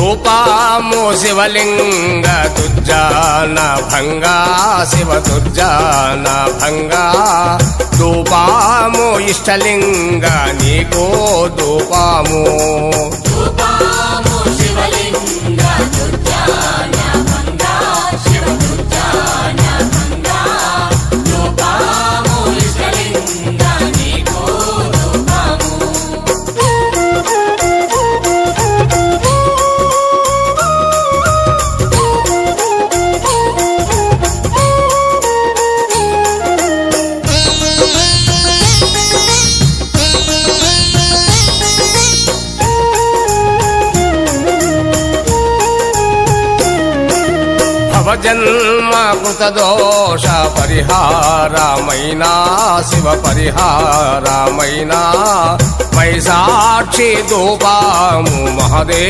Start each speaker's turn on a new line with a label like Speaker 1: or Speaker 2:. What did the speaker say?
Speaker 1: ధూపాము శివలింగ దుర్జాన భంగా శివ దుర్జాన భంగా ధూపాము ఇష్టలింగ నీకో ధూపాము
Speaker 2: శివలింగ దుర్జాన భంగా శివ దుర్జాన భంగా ధూపాము ఇష్టలింగ నీకో ధూపాము
Speaker 1: భవజన్మ కృత దోష పరిహారమైనా శివ పరిహారమైనా మై సాక్షి ధూపాము మహదే